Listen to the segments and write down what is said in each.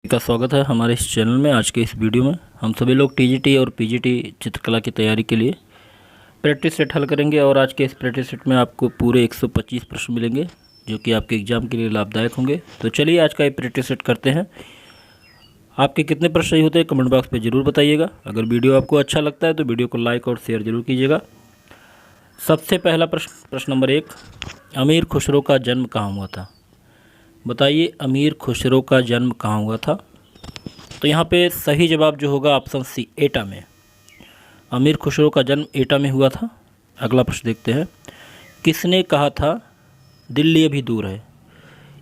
का स्वागत है हमारे इस चैनल में। आज के इस वीडियो में हम सभी लोग टीजीटी और पीजीटी चित्रकला की तैयारी के लिए प्रैक्टिस सेट हल करेंगे और आज के इस प्रैक्टिस सेट में आपको पूरे 125 प्रश्न मिलेंगे जो कि आपके एग्जाम के लिए लाभदायक होंगे। तो चलिए आज का ये प्रैक्टिस सेट करते हैं। आपके कितने प्रश्न सही होते हैं कमेंट बॉक्स पर ज़रूर बताइएगा। अगर वीडियो आपको अच्छा लगता है तो वीडियो को लाइक और शेयर ज़रूर कीजिएगा। सबसे पहला प्रश्न नंबर 1, अमीर खुसरो का जन्म कहाँ हुआ था? बताइए अमीर खुसरो का जन्म कहाँ हुआ था? तो यहाँ पे सही जवाब जो होगा ऑप्शन सी, एटा में। अमीर खुसरो का जन्म एटा में हुआ था। अगला प्रश्न देखते हैं, किसने कहा था दिल्ली अभी दूर है?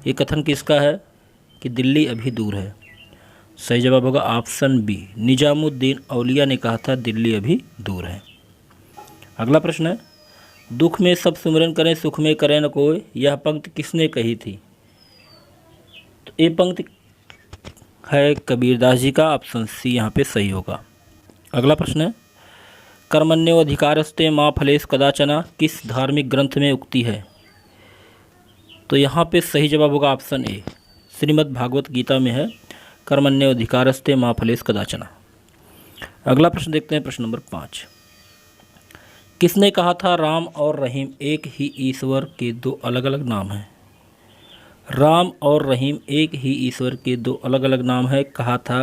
ये कथन किसका है कि दिल्ली अभी दूर है? सही जवाब होगा ऑप्शन बी, निजामुद्दीन औलिया ने कहा था दिल्ली अभी दूर है। अगला प्रश्न है, दुख में सब सुमिरन करें सुख में करें न कोई, यह पंक्ति किसने कही थी? तो ये पंक्ति है कबीरदास जी का। ऑप्शन सी यहाँ पे सही होगा। अगला प्रश्न है, कर्मण्यो अधिकारस्ते माँ फलेश कदाचना किस धार्मिक ग्रंथ में उक्ति है? तो यहाँ पे सही जवाब होगा ऑप्शन ए, श्रीमद् भागवत गीता में है, कर्मण्यो अधिकारस्ते माँ फलेश कदाचना। अगला प्रश्न देखते हैं, प्रश्न नंबर 5, किसने कहा था राम और रहीम एक ही ईश्वर के दो अलग अलग नाम हैं? राम और रहीम एक ही ईश्वर के दो अलग अलग नाम है, कहा था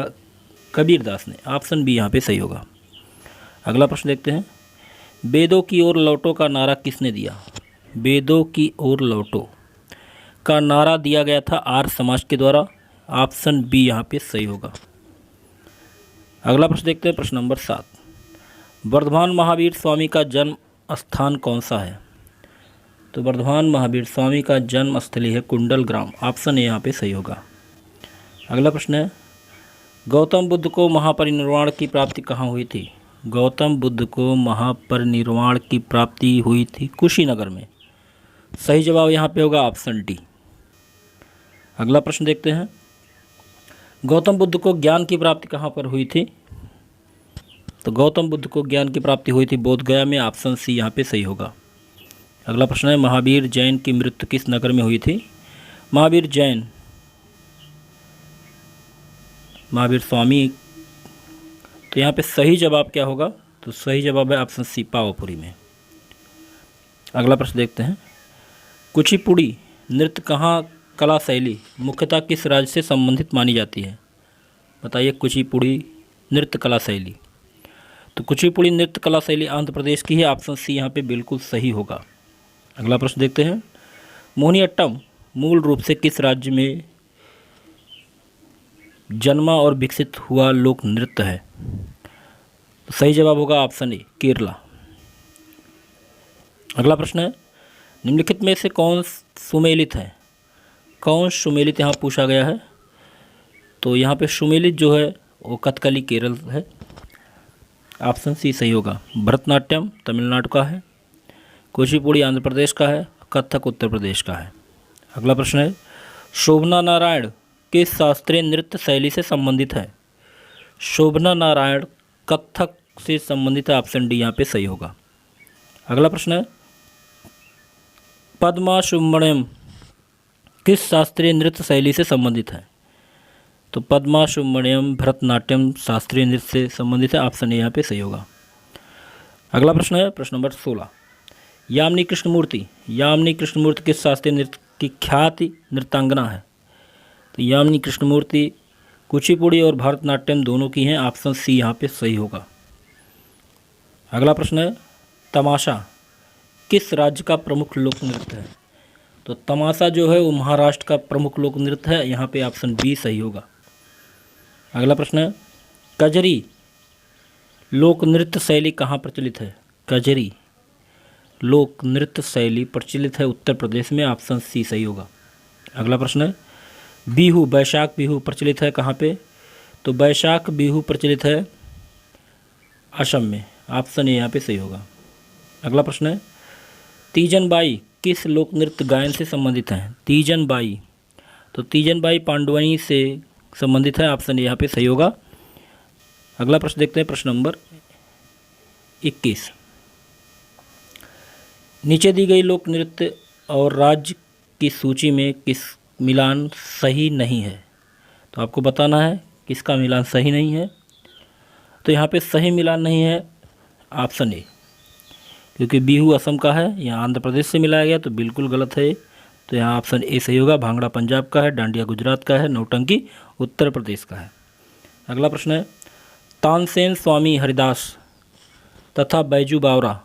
कबीरदास ने। ऑप्शन बी यहाँ पे सही होगा। अगला प्रश्न देखते हैं, वेदों की ओर लौटो का नारा किसने दिया? वेदों की ओर लौटो का नारा दिया गया था आर्य समाज के द्वारा। ऑप्शन बी यहाँ पे सही होगा। अगला प्रश्न देखते हैं, प्रश्न नंबर 7, वर्धमान महावीर स्वामी का जन्म स्थान कौन सा है? तो वर्धमान महावीर स्वामी का जन्म स्थली है कुंडल ग्राम। ऑप्शन ए यहाँ पे सही होगा। अगला प्रश्न है, गौतम बुद्ध को महापरिनिर्वाण की प्राप्ति कहाँ हुई थी? गौतम बुद्ध को महापरिनिर्वाण की प्राप्ति हुई थी कुशीनगर में। सही जवाब यहाँ पे होगा ऑप्शन डी। अगला प्रश्न देखते हैं, गौतम बुद्ध को ज्ञान की प्राप्ति कहाँ पर हुई थी? तो गौतम बुद्ध को ज्ञान की प्राप्ति हुई थी बोध गया में। ऑप्शन सी यहाँ पे सही होगा। अगला प्रश्न है, महावीर जैन की मृत्यु किस नगर में हुई थी? महावीर जैन, महावीर स्वामी, तो यहाँ पे सही जवाब क्या होगा? तो सही जवाब है ऑप्शन सी, पावापुरी में। अगला प्रश्न देखते हैं, कुचिपुड़ी नृत्य कहाँ कला शैली मुख्यतः किस राज्य से संबंधित मानी जाती है? बताइए कुचिपुड़ी नृत्य कला शैली। तो कुचिपुड़ी नृत्य कला शैली आंध्र प्रदेश की है। ऑप्शन सी यहाँ पे बिल्कुल सही होगा। अगला प्रश्न देखते हैं, मोहिनीअट्टम मूल रूप से किस राज्य में जन्मा और विकसित हुआ लोक नृत्य है? तो सही जवाब होगा ऑप्शन ए, केरला। अगला प्रश्न है, निम्नलिखित में से कौन सुमेलित है? कौन सुमेलित यहाँ पूछा गया है? तो यहाँ पे सुमेलित जो है वो कथकली केरल है। ऑप्शन सी सही होगा। भरतनाट्यम तमिलनाडु का है, कुचिपुड़ी आंध्र प्रदेश का है, कथक उत्तर प्रदेश का है। अगला प्रश्न है, शोभना नारायण किस शास्त्रीय नृत्य शैली से संबंधित है? शोभना नारायण कथक से संबंधित है। ऑप्शन डी यहाँ पे सही होगा। अगला प्रश्न है, पद्मा सुब्रमण्यम किस शास्त्रीय नृत्य शैली से संबंधित है? तो पद्मा सुब्रमण्यम भरतनाट्यम शास्त्रीय नृत्य से संबंधित है। ऑप्शन ए यहाँ पे सही होगा। अगला प्रश्न है, प्रश्न नंबर 16, यामिनी कृष्णमूर्ति, यामिनी कृष्णमूर्ति किस शास्त्रीय नृत्य की ख्याति नृत्यांगना है? तो यामिनी कृष्णमूर्ति कुचिपुड़ी और भरतनाट्यम दोनों की हैं। ऑप्शन सी यहाँ पे सही होगा। अगला प्रश्न है, तमाशा किस राज्य का प्रमुख लोक नृत्य है? तो तमाशा जो है वो महाराष्ट्र का प्रमुख लोक नृत्य है। यहाँ पे ऑप्शन बी सही होगा। अगला प्रश्न है, कजरी लोक नृत्य शैली कहाँ प्रचलित है? कजरी लोक नृत्य शैली प्रचलित है उत्तर प्रदेश में। ऑप्शन सी सही होगा। अगला प्रश्न है, बिहू बैशाख बिहू प्रचलित है कहाँ पे? तो बैशाख बिहू प्रचलित है असम में। ऑप्शन ए यहाँ पे सही होगा। अगला प्रश्न है, तीजन बाई किस लोक नृत्य गायन से संबंधित है? तीजन बाई, तो तीजन बाई पांडवनी से संबंधित है। ऑप्शन ए यहाँ पे सही होगा। अगला प्रश्न देखते हैं, प्रश्न नंबर 21, नीचे दी गई लोक नृत्य और राज्य की सूची में किस मिलान सही नहीं है? तो आपको बताना है किसका मिलान सही नहीं है। तो यहाँ पे सही मिलान नहीं है ऑप्शन ए, क्योंकि बिहू असम का है, यहाँ आंध्र प्रदेश से मिलाया गया तो बिल्कुल गलत है। तो यहाँ ऑप्शन ए सही होगा। भांगड़ा पंजाब का है, डांडिया गुजरात का है, नौटंकी उत्तर प्रदेश का है। अगला प्रश्न है, तानसेन स्वामी हरिदास तथा बैजू बावरा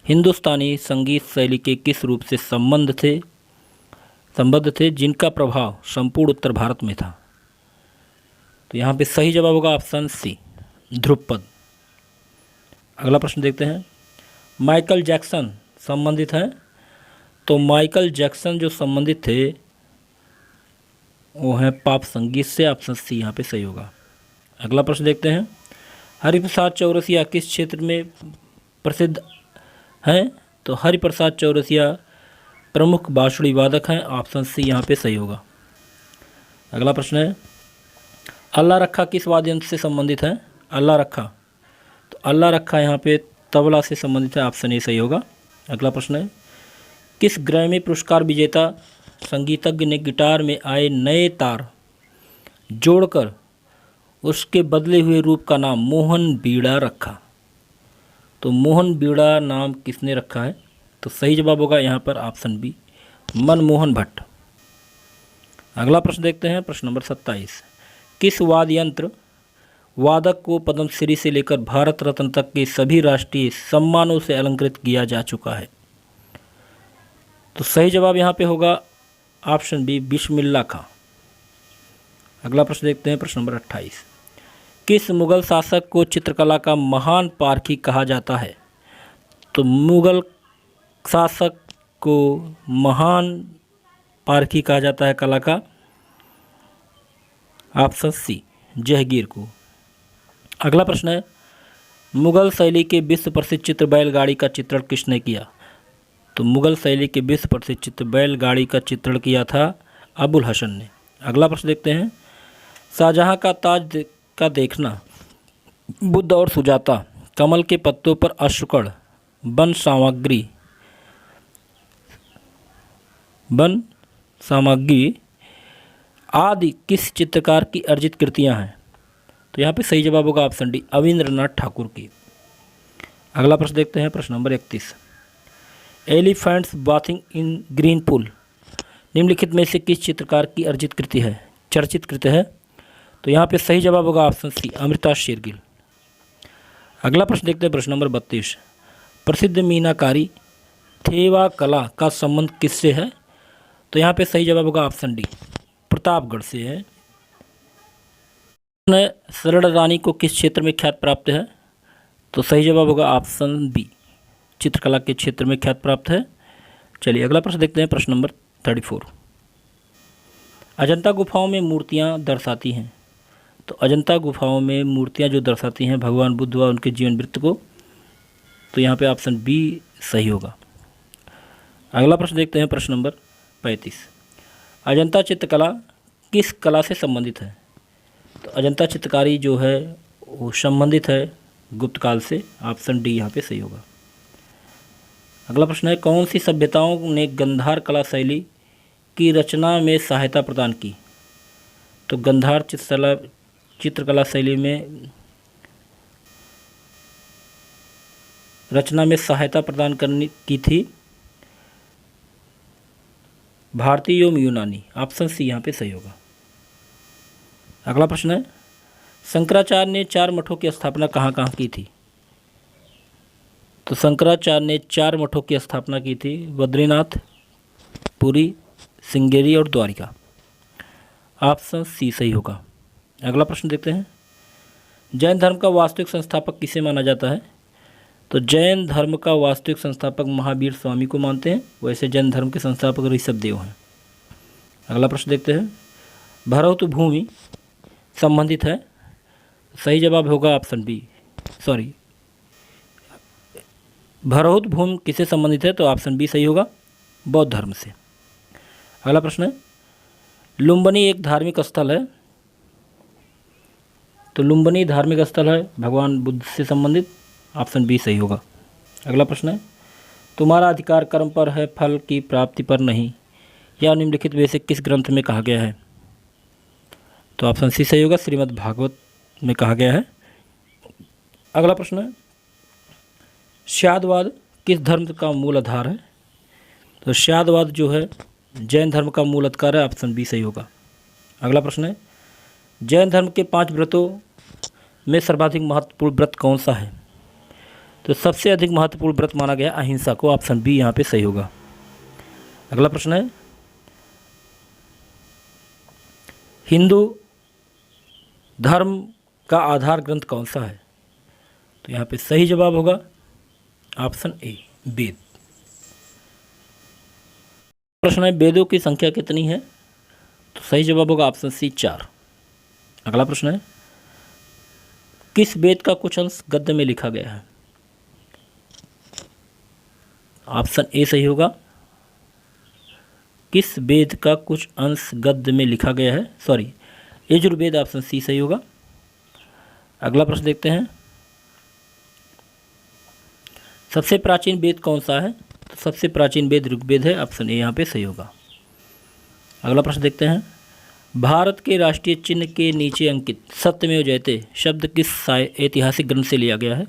हिंदुस्तानी संगीत शैली के किस रूप से संबद्ध थे जिनका प्रभाव संपूर्ण उत्तर भारत में था? तो यहाँ पे सही जवाब होगा ऑप्शन सी, ध्रुपद। अगला प्रश्न देखते हैं, माइकल जैक्सन संबंधित हैं? तो माइकल जैक्सन जो संबंधित थे वो हैं पॉप संगीत से, ऑप्शन सी यहाँ पे सही होगा। अगला प्रश्न देखते हैं, हरिप्रसाद चौरसिया किस क्षेत्र में प्रसिद्ध हैं? तो हरिप्रसाद चौरसिया प्रमुख बांसुरी वादक हैं, ऑप्शन सी यहाँ पे सही होगा। अगला प्रश्न है, अल्लाह रखा किस वाद्य यंत्र से संबंधित है? अल्लाह रखा, तो अल्लाह रखा यहाँ पे तबला से संबंधित है, ऑप्शन ए सही होगा। अगला प्रश्न है, किस ग्रैमी पुरस्कार विजेता संगीतज्ञ ने गिटार में आए नए तार जोड़कर उसके बदले हुए रूप का नाम मोहन बीड़ा रखा? तो मोहन बीड़ा नाम किसने रखा है? तो सही जवाब होगा यहाँ पर ऑप्शन बी, मनमोहन भट्ट। अगला प्रश्न देखते हैं, प्रश्न नंबर 27, किस वाद्य यंत्र वादक को पद्मश्री से लेकर भारत रत्न तक के सभी राष्ट्रीय सम्मानों से अलंकृत किया जा चुका है? तो सही जवाब यहाँ पे होगा ऑप्शन बी, बिस्मिल्लाह खां। अगला प्रश्न देखते हैं, प्रश्न नंबर 28, किस मुगल शासक को चित्रकला का महान पारखी कहा जाता है? तो मुगल शासक को महान पारखी कहा जाता है कला का, ऑप्शन सी, जहांगीर को। अगला प्रश्न है, मुगल शैली के विश्व प्रसिद्ध चित्र बैलगाड़ी का चित्रण किसने किया? तो मुगल शैली के विश्व प्रसिद्ध चित्र बैलगाड़ी का चित्रण किया था अबुल हसन ने। अगला प्रश्न देखते हैं, शाहजहां का ताज का देखना, बुद्ध और सुजाता, कमल के पत्तों पर अश्रुकण, वन सामग्री आदि किस चित्रकार की अर्जित कृतियां हैं? तो यहाँ पे सही जवाब होगा ऑप्शन डी, अविंद्रनाथ ठाकुर की। अगला प्रश्न देखते हैं, प्रश्न नंबर 31, एलिफेंट्स बाथिंग इन ग्रीन पूल निम्नलिखित में से किस चित्रकार की अर्जित कृति है, चर्चित कृति है? तो यहाँ पे सही जवाब होगा ऑप्शन सी, अमृता शेरगिल। अगला प्रश्न देखते हैं, प्रश्न नंबर 32, प्रसिद्ध मीनाकारी थेवा कला का संबंध किससे है? तो यहाँ पे सही जवाब होगा ऑप्शन डी, प्रतापगढ़ से है। शरण रानी को किस क्षेत्र में ख्याति प्राप्त है? तो सही जवाब होगा ऑप्शन बी, चित्रकला के क्षेत्र में ख्याति प्राप्त है। चलिए अगला प्रश्न देखते हैं, प्रश्न नंबर 34, अजंता गुफाओं में मूर्तियां दर्शाती हैं? तो अजंता गुफाओं में मूर्तियां जो दर्शाती हैं भगवान बुद्ध व उनके जीवन वृत्त को, तो यहाँ पे ऑप्शन बी सही होगा। अगला प्रश्न देखते हैं, प्रश्न नंबर 35, अजंता चित्रकला किस कला से संबंधित है? तो अजंता चित्रकारी जो है वो संबंधित है गुप्त काल से, ऑप्शन डी यहाँ पे सही होगा। अगला प्रश्न है, कौन सी सभ्यताओं ने गंधार कला शैली की रचना में सहायता प्रदान की? तो गंधार चित्रकला शैली में रचना में सहायता प्रदान करने की थी भारतीय एवं यूनानी, ऑप्शन सी यहाँ पे सही होगा। अगला प्रश्न है, शंकराचार्य ने 4 मठों की स्थापना कहाँ कहाँ की थी? तो शंकराचार्य ने 4 मठों की स्थापना की थी बद्रीनाथ, पुरी, श्रृंगेरी और द्वारिका, ऑप्शन सी सही होगा। अगला प्रश्न देखते हैं, जैन धर्म का वास्तविक संस्थापक किसे माना जाता है? तो जैन धर्म का वास्तविक संस्थापक महावीर स्वामी को मानते हैं, वैसे जैन धर्म के संस्थापक ऋषभदेव हैं। अगला प्रश्न देखते हैं, भरहुत भूमि संबंधित है? सही जवाब होगा ऑप्शन बी, भरहुत भूमि किससे संबंधित है? तो ऑप्शन बी सही होगा, बौद्ध धर्म से। अगला प्रश्न है, लुम्बिनी एक धार्मिक स्थल है? तो लुम्बिनी धार्मिक स्थल है भगवान बुद्ध से संबंधित, ऑप्शन बी सही होगा। अगला प्रश्न है, तुम्हारा अधिकार कर्म पर है, फल की प्राप्ति पर नहीं, या निम्नलिखित में से किस ग्रंथ में कहा गया है? तो ऑप्शन सी सही होगा, श्रीमद् भागवत में कहा गया है। अगला प्रश्न है, स्यादवाद किस धर्म का मूल आधार है? तो स्यादवाद जो है जैन धर्म का मूल आधार है, ऑप्शन बी सही होगा। अगला प्रश्न है, जैन धर्म के 5 व्रतों में सर्वाधिक महत्वपूर्ण व्रत कौन सा है? तो सबसे अधिक महत्वपूर्ण व्रत माना गया अहिंसा को, ऑप्शन बी यहाँ पे सही होगा। अगला प्रश्न है, हिंदू धर्म का आधार ग्रंथ कौन सा है? तो यहाँ पे सही जवाब होगा ऑप्शन ए, वेद। प्रश्न है, वेदों की संख्या कितनी है? तो सही जवाब होगा ऑप्शन सी, 4। अगला प्रश्न है, किस वेद का कुछ अंश गद्य में लिखा गया है? ऑप्शन ए सही होगा, किस वेद का कुछ अंश गद्य में लिखा गया है, सॉरी यजुर्वेद, ऑप्शन सी सही होगा। अगला प्रश्न देखते हैं, सबसे प्राचीन वेद कौन सा है? तो सबसे प्राचीन वेद ऋग्वेद है, ऑप्शन ए यहाँ पे सही होगा। अगला प्रश्न देखते हैं, भारत के राष्ट्रीय चिन्ह के नीचे अंकित सत्यमेव जयते शब्द किस ऐतिहासिक ग्रंथ से लिया गया है?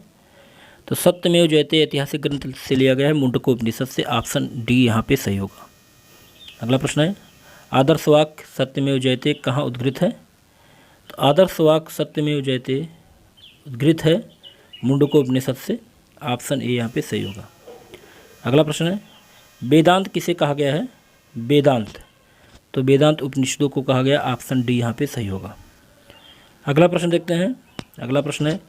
तो सत्यमेव जयते ऐतिहासिक ग्रंथ से लिया गया है मुंडकोपनिषद से, ऑप्शन डी यहाँ पे सही होगा। अगला प्रश्न है, आदर्श वाक्य सत्यमेव जयते कहाँ उद्घृत है? तो आदर्श वाक्य सत्यमेव जयते उद्घृत है मुंडकोपनिषद से, ऑप्शन ए यहाँ पे सही होगा। अगला प्रश्न है, वेदांत किसे कहा गया है? वेदांत, तो वेदांत उपनिषदों को कहा गया, ऑप्शन डी यहाँ पे सही होगा। अगला प्रश्न देखते हैं। अगला प्रश्न है,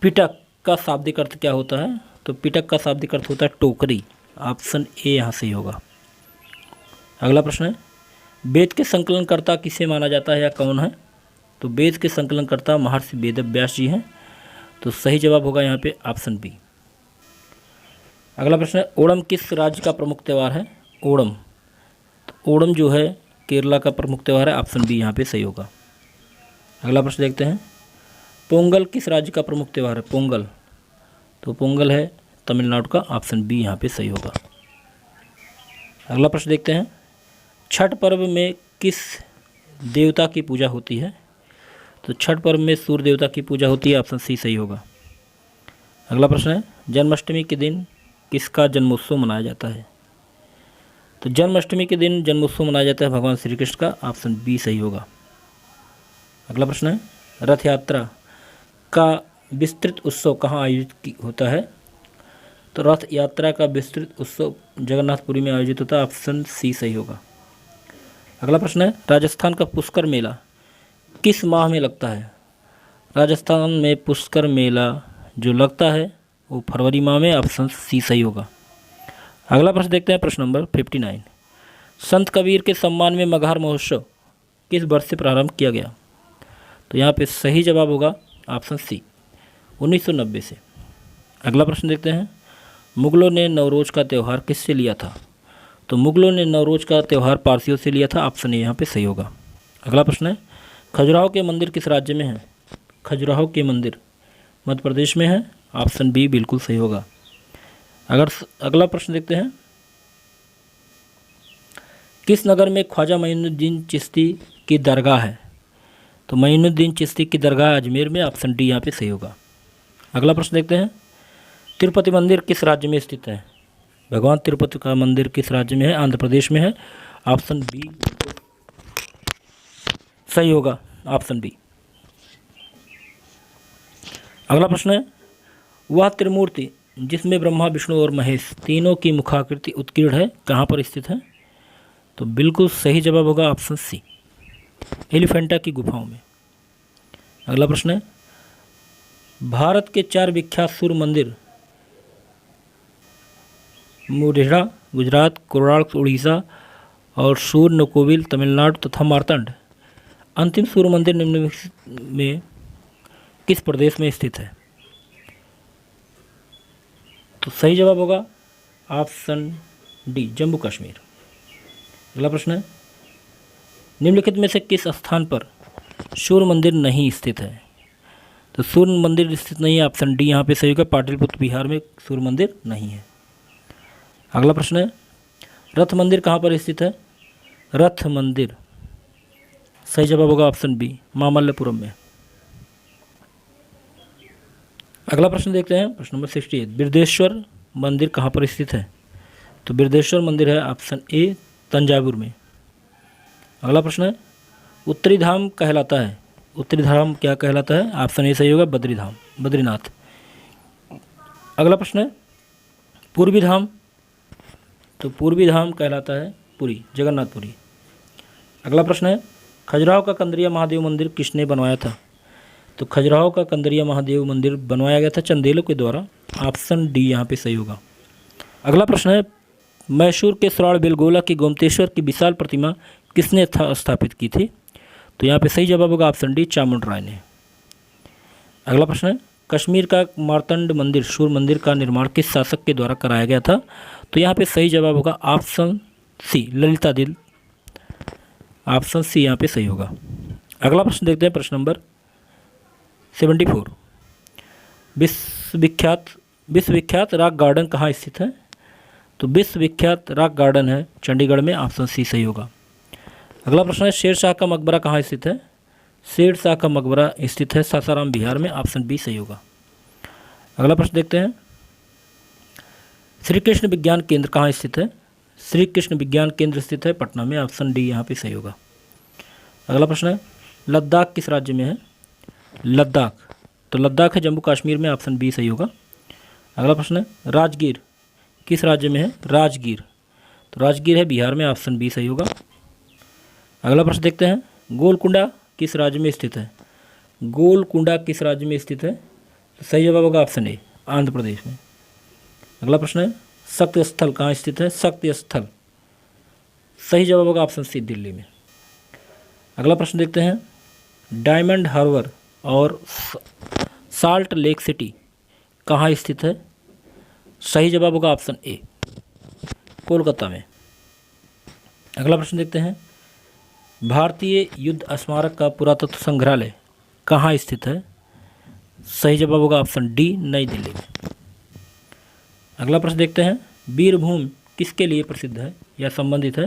पिटक का शाब्दिक अर्थ क्या होता है? तो पिटक का शाब्दिक अर्थ होता है टोकरी, ऑप्शन ए यहाँ सही होगा। अगला प्रश्न है, वेद के संकलनकर्ता किसे माना जाता है या कौन है? तो वेद के संकलनकर्ता महर्षि वेदव्यास जी हैं, तो सही जवाब होगा यहाँ पे ऑप्शन बी। अगला प्रश्न है, ओणम किस राज्य का प्रमुख त्यौहार है? ओणम, तो ओणम जो है केरला का प्रमुख त्यौहार है, ऑप्शन बी यहाँ पे सही होगा। अगला प्रश्न देखते हैं, पोंगल किस राज्य का प्रमुख त्यौहार है? पोंगल, तो पोंगल है तमिलनाडु का, ऑप्शन बी यहाँ पे सही होगा। अगला प्रश्न देखते हैं, छठ पर्व में किस देवता की पूजा होती है? तो छठ पर्व में सूर्य देवता की पूजा होती है, ऑप्शन सी सही होगा। अगला प्रश्न है, जन्माष्टमी के दिन किसका जन्मोत्सव मनाया जाता है? तो जन्माष्टमी के दिन जन्मोत्सव मनाया जाता है भगवान श्री कृष्ण का, ऑप्शन बी सही होगा। अगला प्रश्न है, रथ यात्रा का विस्तृत उत्सव कहाँ आयोजित होता है? तो रथ यात्रा का विस्तृत उत्सव जगन्नाथपुरी में आयोजित होता है, ऑप्शन सी सही होगा। अगला प्रश्न है, राजस्थान का पुष्कर मेला किस माह में लगता है? राजस्थान में पुष्कर मेला जो लगता है वो फरवरी माह में, ऑप्शन सी सही होगा। अगला प्रश्न देखते हैं, प्रश्न नंबर 59, संत कबीर के सम्मान में मगहर महोत्सव किस वर्ष से प्रारंभ किया गया? तो यहाँ पे सही जवाब होगा ऑप्शन सी, 1990 से। अगला प्रश्न देखते हैं, मुगलों ने नवरोज का त्यौहार किससे लिया था? तो मुगलों ने नवरोज का त्यौहार पारसियों से लिया था, ऑप्शन ए यहाँ पे सही होगा। अगला प्रश्न है, खजुराहो के मंदिर किस राज्य में है? खजुराहो के मंदिर मध्य प्रदेश में है, ऑप्शन बी बिल्कुल सही होगा। अगला प्रश्न देखते हैं, किस नगर में ख्वाजा मोइनुद्दीन चिश्ती की दरगाह है? तो मोइनुद्दीन चिश्ती की दरगाह अजमेर में, ऑप्शन डी यहाँ पे सही होगा। अगला प्रश्न देखते हैं, तिरुपति मंदिर किस राज्य में स्थित है? भगवान तिरुपति का मंदिर किस राज्य में है? आंध्र प्रदेश में है, ऑप्शन बी सही होगा, ऑप्शन बी। अगला प्रश्न है, वह त्रिमूर्ति जिसमें ब्रह्मा विष्णु और महेश तीनों की मुखाकृति उत्कीर्ण है कहाँ पर स्थित है? तो बिल्कुल सही जवाब होगा ऑप्शन सी, एलिफेंटा की गुफाओं में। अगला प्रश्न है, भारत के 4 विख्यात सूर्य मंदिर मुरेड़ा गुजरात, कोणार्क उड़ीसा और सूर्य कोविल तमिलनाडु तथा मार्तंड अंतिम सूर्य मंदिर निम्नलिखित में किस प्रदेश में स्थित है? तो सही जवाब होगा ऑप्शन डी, जम्मू कश्मीर। अगला प्रश्न है, निम्नलिखित में से किस स्थान पर सूर्य मंदिर नहीं स्थित है? तो सूर्य मंदिर स्थित नहीं है, ऑप्शन डी यहाँ पे सही होगा, पाटलिपुत्र बिहार में सूर्य मंदिर नहीं है। अगला प्रश्न है, रथ मंदिर कहाँ पर स्थित है? रथ मंदिर सही जवाब होगा ऑप्शन बी, मामल्लपुरम में। अगला प्रश्न देखते हैं, प्रश्न नंबर 68। बिरदेश्वर मंदिर कहाँ पर स्थित है? तो बिरदेश्वर मंदिर है ऑप्शन ए, तंजावुर में। अगला प्रश्न है, उत्तरी धाम कहलाता है, उत्तरी धाम क्या कहलाता है? ऑप्शन ए सही होगा, बद्री धाम, बद्रीनाथ। अगला प्रश्न है, पूर्वी धाम, तो पूर्वी धाम कहलाता है पुरी, जगन्नाथपुरी। अगला प्रश्न है, खजुराहो का कंदरिया महादेव मंदिर किसने बनवाया था? तो खजुराहो का कंदरिया महादेव मंदिर बनवाया गया था चंदेलों के द्वारा, ऑप्शन डी यहाँ पे सही होगा। अगला प्रश्न है, मैसूर के श्रावण बेलगोला की गोमतेश्वर की विशाल प्रतिमा किसने स्थापित की थी? तो यहाँ पे सही जवाब होगा ऑप्शन डी, चामुंड राय ने। अगला प्रश्न है, कश्मीर का मार्तंड मंदिर, सूर्य मंदिर का निर्माण किस शासक के द्वारा कराया गया था? तो यहाँ पे सही जवाब होगा option C, Lalitaditya, option C यहाँ पे सही होगा। अगला प्रश्न देखते हैं, प्रश्न नंबर 74। विश्वविख्यात रॉक गार्डन कहाँ स्थित है? तो विश्वविख्यात रॉक गार्डन है चंडीगढ़ में, ऑप्शन सी सही होगा। अगला प्रश्न है, शेरशाह का मकबरा कहाँ स्थित है? शेरशाह का मकबरा स्थित है सासाराम बिहार में, ऑप्शन बी सही होगा। अगला प्रश्न देखते हैं, श्री कृष्ण विज्ञान केंद्र कहाँ स्थित है? श्री कृष्ण विज्ञान केंद्र स्थित है पटना में, ऑप्शन डी यहाँ पे सही होगा। अगला प्रश्न है, लद्दाख किस राज्य में है? लद्दाख, तो लद्दाख है जम्मू कश्मीर में, ऑप्शन बी सही होगा। अगला प्रश्न है, राजगीर किस राज्य में है? राजगीर, तो राजगीर है बिहार में, ऑप्शन बी सही होगा। अगला प्रश्न देखते हैं, गोलकुंडा किस राज्य में स्थित है? गोलकुंडा किस राज्य में स्थित है? तो सही जवाब होगा ऑप्शन ए, आंध्र प्रदेश में। अगला प्रश्न है, शक्ति स्थल कहाँ स्थित है? शक्ति स्थल, सही जवाब होगा ऑप्शन सी, दिल्ली में। अगला प्रश्न देखते हैं, डायमंड हार्बर और साल्ट लेक सिटी कहाँ स्थित है? सही जवाब होगा ऑप्शन ए, कोलकाता में। अगला प्रश्न देखते हैं, भारतीय युद्ध स्मारक का पुरातत्व संग्रहालय कहाँ स्थित है? सही जवाब होगा ऑप्शन डी, नई दिल्ली में। अगला प्रश्न देखते हैं, वीरभूम किसके लिए प्रसिद्ध है या संबंधित है?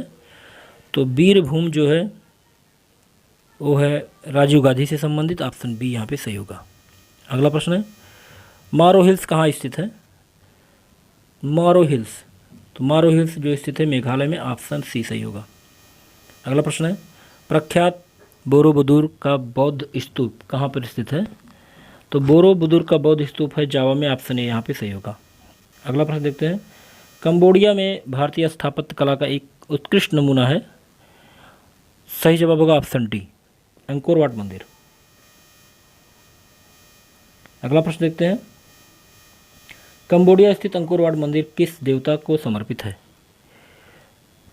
तो वीरभूम जो है वो है राजीव गांधी से संबंधित, ऑप्शन बी यहाँ पे सही होगा। अगला प्रश्न है, मारो हिल्स कहाँ स्थित है? मारो हिल्स, तो मारो हिल्स जो स्थित है मेघालय में, ऑप्शन सी सही होगा। अगला प्रश्न है, प्रख्यात बोरोबुदुर का बौद्ध स्तूप कहाँ पर स्थित है? तो बोरोबुदुर का बौद्ध स्तूप है जावा में, ऑप्शन ए यहाँ पे सही होगा। अगला प्रश्न देखते हैं, कंबोडिया में भारतीय स्थापत्य कला का एक उत्कृष्ट नमूना है, सही जवाब होगा ऑप्शन डी, अंकोर वाट मंदिर। अगला प्रश्न देखते हैं, कंबोडिया स्थित अंकोर वाट मंदिर किस देवता को समर्पित है?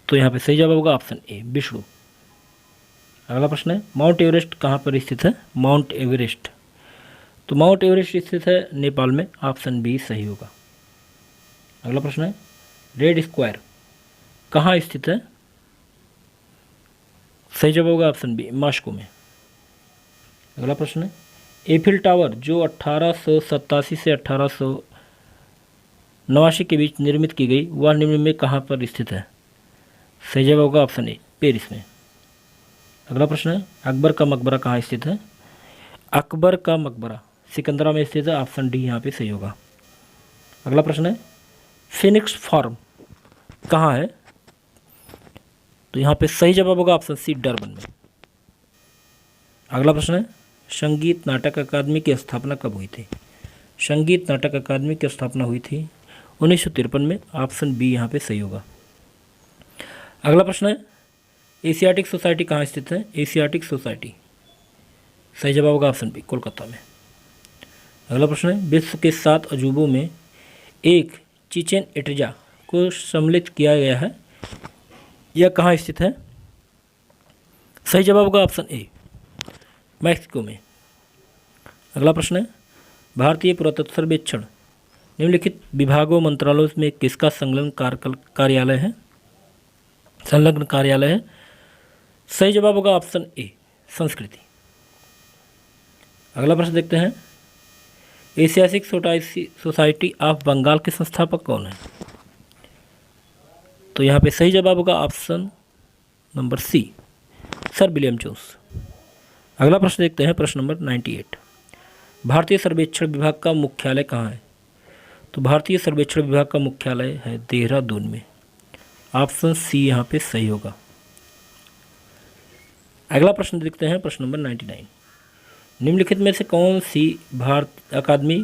तो यहाँ पे सही जवाब होगा ऑप्शन ए, विष्णु। अगला प्रश्न है, माउंट एवरेस्ट कहाँ पर स्थित है? माउंट एवरेस्ट, तो माउंट एवरेस्ट स्थित है नेपाल में, ऑप्शन बी सही होगा। अगला प्रश्न है, रेड स्क्वायर कहाँ स्थित है? सही जवाब होगा ऑप्शन बी, मॉस्को में। अगला प्रश्न है, एफिल टावर जो 1887 से 1889 के बीच निर्मित की गई, वह निम्न में कहाँ पर स्थित है? सही जवाब होगा ऑप्शन ए, पेरिस में। अगला प्रश्न है, अकबर का मकबरा कहाँ स्थित है? अकबर का मकबरा सिकंदरा में स्थित है, ऑप्शन डी यहाँ पे सही होगा। अगला प्रश्न है, फिनिक्स फार्म कहाँ है? तो यहाँ पे सही जवाब होगा ऑप्शन सी, डरबन में। अगला प्रश्न है, संगीत नाटक अकादमी की स्थापना कब हुई थी? संगीत नाटक अकादमी की स्थापना हुई थी 1953 में, ऑप्शन बी यहाँ पे सही होगा। अगला प्रश्न है, एशियाटिक सोसाइटी कहाँ स्थित है? एशियाटिक सोसाइटी, सही जवाब होगा ऑप्शन बी, कोलकाता में। अगला प्रश्न है, विश्व के 7 अजूबों में एक चिचेन इट्जा को सम्मिलित किया गया है, यह कहाँ स्थित है? सही जवाब होगा ऑप्शन ए, मैक्सिको में। अगला प्रश्न है, भारतीय पुरातत्व सर्वेक्षण निम्नलिखित विभागों मंत्रालयों में किसका संलग्न कार्यालय है? संलग्न कार्यालय है, सही जवाब होगा ऑप्शन ए, संस्कृति। अगला प्रश्न देखते हैं, एशियाटिक सोसाइटी ऑफ बंगाल के संस्थापक कौन है? तो यहाँ पे सही जवाब होगा option number C, sir William Jones. अगला प्रश्न देखते हैं, प्रश्न नंबर 98। भारतीय सर्वेक्षण विभाग का मुख्यालय कहाँ है? तो भारतीय सर्वेक्षण विभाग का मुख्यालय है देहरादून में। ऑप्शन सी यहाँ पे सही होगा। अगला प्रश्न देखते हैं, प्रश्न नंबर 99। निम्नलिखित में से कौन सी भारत अकादमी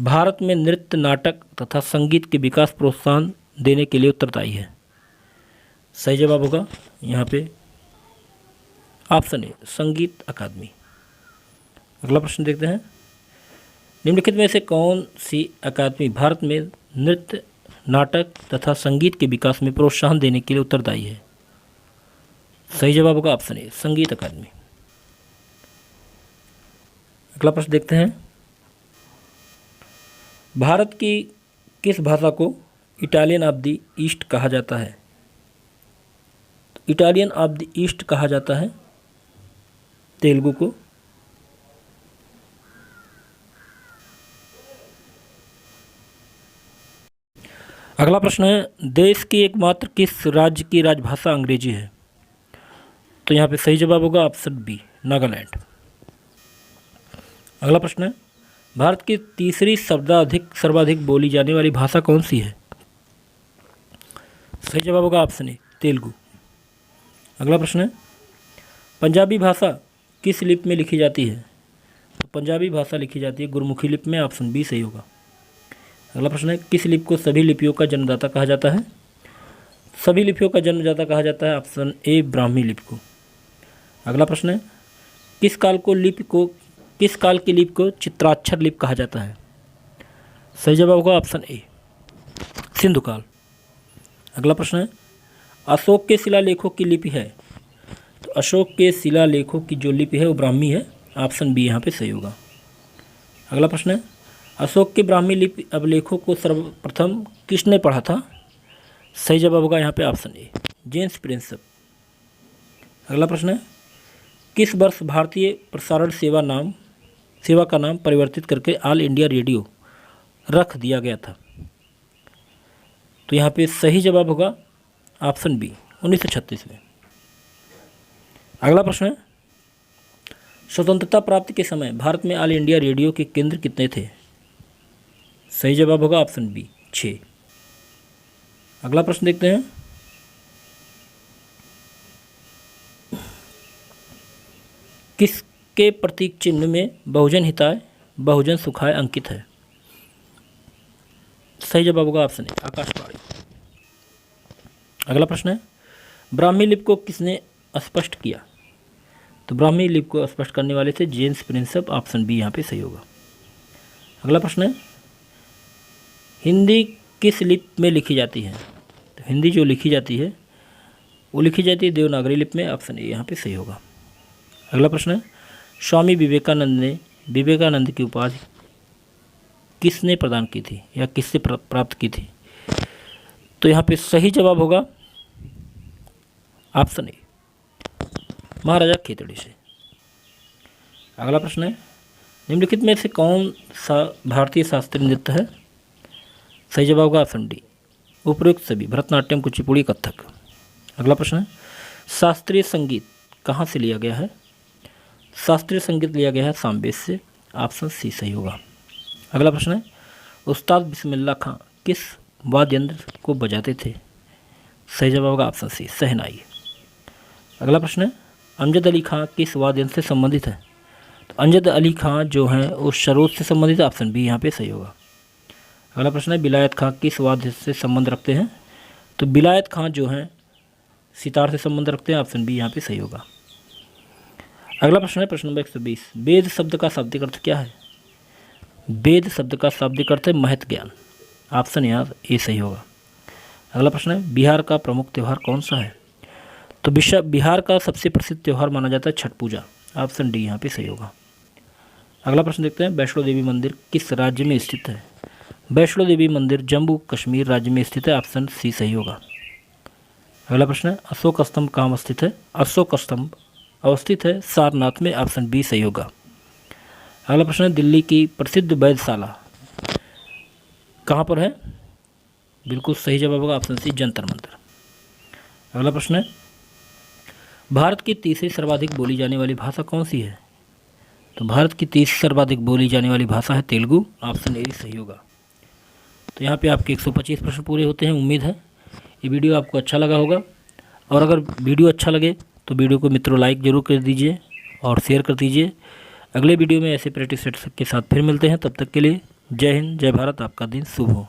भारत में नृत्य, नाटक तथा संगीत के विकास प्रोत्साहन देने के लिए उत्तरदायी है? सही जवाब होगा यहाँ पे ऑप्शन ए, संगीत अकादमी। अगला प्रश्न देखते हैं, निम्नलिखित में से कौन सी अकादमी भारत में नृत्य, नाटक तथा संगीत के विकास में प्रोत्साहन देने के लिए उत्तरदायी है? सही जवाब होगा ऑप्शन ए, संगीत अकादमी। अगला प्रश्न देखते हैं, भारत की किस भाषा को इटालियन ऑफ द ईस्ट कहा जाता है? इटालियन ऑफ द ईस्ट कहा जाता है तेलुगु को। अगला प्रश्न है, देश की एकमात्र किस राज्य की राजभाषा अंग्रेजी है? तो यहाँ पे सही जवाब होगा ऑप्शन बी, नागालैंड। अगला प्रश्न है, भारत की तीसरी सर्वाधिक बोली जाने वाली भाषा कौन सी है? सही जवाब होगा ऑप्शन ए, तेलुगु। अगला प्रश्न है, पंजाबी भाषा किस लिपि में लिखी जाती है? तो पंजाबी भाषा लिखी जाती है गुरमुखी लिपि में। ऑप्शन बी सही होगा। अगला प्रश्न है, किस लिपि को सभी लिपियों का जन्मदाता कहा जाता है? सभी लिपियों का जन्मदाता कहा जाता है ऑप्शन ए, ब्राह्मी लिपि को। अगला प्रश्न है, किस काल की लिपि को चित्राक्षर लिपि कहा जाता है? सही जवाब होगा ऑप्शन ए, सिंधु काल। अगला प्रश्न है, अशोक के शिलालेखों की लिपि है? तो अशोक के शिलालेखों की जो लिपि है वो ब्राह्मी है। ऑप्शन बी यहाँ पे सही होगा। अगला प्रश्न है, अशोक के ब्राह्मी लिपि अभिलेखों को सर्वप्रथम किसने पढ़ा था? सही जवाब होगा यहाँ पे ऑप्शन ए, जेम्स प्रिंसेप। अगला प्रश्न है, किस वर्ष भारतीय प्रसारण सेवा का नाम परिवर्तित करके ऑल इंडिया रेडियो रख दिया गया था? तो यहाँ पे सही जवाब होगा ऑप्शन बी, 1936 में। अगला प्रश्न है, स्वतंत्रता प्राप्ति के समय भारत में ऑल इंडिया रेडियो के केंद्र कितने थे? सही जवाब होगा ऑप्शन बी, 6। अगला प्रश्न देखते हैं, किसके प्रतीक चिन्ह में बहुजन हिताय बहुजन सुखाय अंकित है? सही जवाब होगा ऑप्शन ए, आकाशवाणी। अगला प्रश्न है, ब्राह्मी लिपि को किसने स्पष्ट किया? तो ब्राह्मी लिपि को स्पष्ट करने वाले थे जेम्स प्रिंसेप। ऑप्शन बी यहाँ पे सही होगा। अगला प्रश्न है, हिंदी किस लिपि में लिखी जाती है? तो हिंदी जो लिखी जाती है वो लिखी जाती है देवनागरी लिपि में। ऑप्शन ए यहाँ पे सही होगा। अगला प्रश्न है, स्वामी विवेकानंद की उपाधि किसने प्रदान की थी या किससे प्राप्त की थी? तो यहाँ पे सही जवाब होगा ऑप्शन ए, महाराजा खेतड़ी से। अगला प्रश्न है, निम्नलिखित में से कौन सा भारतीय शास्त्रीय नृत्य है? सही जवाब होगा ऑप्शन डी, उपयुक्त सभी, भरतनाट्यम, कुचिपुड़ी, कथक। अगला प्रश्न है, शास्त्रीय संगीत कहाँ से लिया गया है? शास्त्रीय संगीत लिया गया है सामवेद से। ऑप्शन सी सही होगा। अगला प्रश्न है, उस्ताद बिस्मिल्लाह खां किस वाद्य यंत्र को बजाते थे? सही जवाब होगा ऑप्शन सी, शहनाई। अगला प्रश्न है, अमजद अली खां किस वाद्य यंत्र से संबंधित है? तो अमजद अली खां जो हैं वो सरोद से संबंधित है। ऑप्शन बी यहाँ पे सही होगा। अगला प्रश्न है, विलायत खां किस वाद्य से संबंध रखते हैं? तो विलायत खां जो हैं सितार से संबंध रखते हैं। ऑप्शन बी यहाँ पे सही होगा। अगला प्रश्न है, प्रश्न नंबर 120, वेद शब्द का शाब्दिक अर्थ क्या है? वेद शब्द का शाब्दिक अर्थ है महत ज्ञान। ऑप्शन यहाँ ए सही होगा। अगला प्रश्न है, बिहार का प्रमुख त्यौहार कौन सा है? तो बिहार का सबसे प्रसिद्ध त्यौहार माना जाता है छठ पूजा। ऑप्शन डी यहाँ पे सही होगा। अगला प्रश्न देखते हैं, वैष्णो देवी मंदिर किस राज्य में स्थित है? वैष्णो देवी मंदिर जम्मू कश्मीर राज्य में स्थित है। ऑप्शन सी सही होगा। अगला प्रश्न है, अशोक स्तंभ कहाँ अवस्थित है? अशोक स्तंभ अवस्थित है सारनाथ में। ऑप्शन बी सही होगा। अगला प्रश्न है, दिल्ली की प्रसिद्ध वैधशाला कहाँ पर है? बिल्कुल सही जवाब होगा ऑप्शन सी, जंतर मंतर। अगला प्रश्न है, भारत की तीसरी सर्वाधिक बोली जाने वाली भाषा कौन सी है? तो भारत की तीसरी सर्वाधिक बोली जाने वाली भाषा है तेलुगु। ऑप्शन ए सही होगा। तो यहाँ पे आपके 125 प्रश्न पूरे होते हैं। उम्मीद है ये वीडियो आपको अच्छा लगा होगा, और अगर वीडियो अच्छा लगे तो वीडियो को मित्रों लाइक ज़रूर कर दीजिए और शेयर कर दीजिए। अगले वीडियो में ऐसे प्रैक्टिस सेट के साथ फिर मिलते हैं। तब तक के लिए जय हिंद, जय भारत। आपका दिन शुभ हो।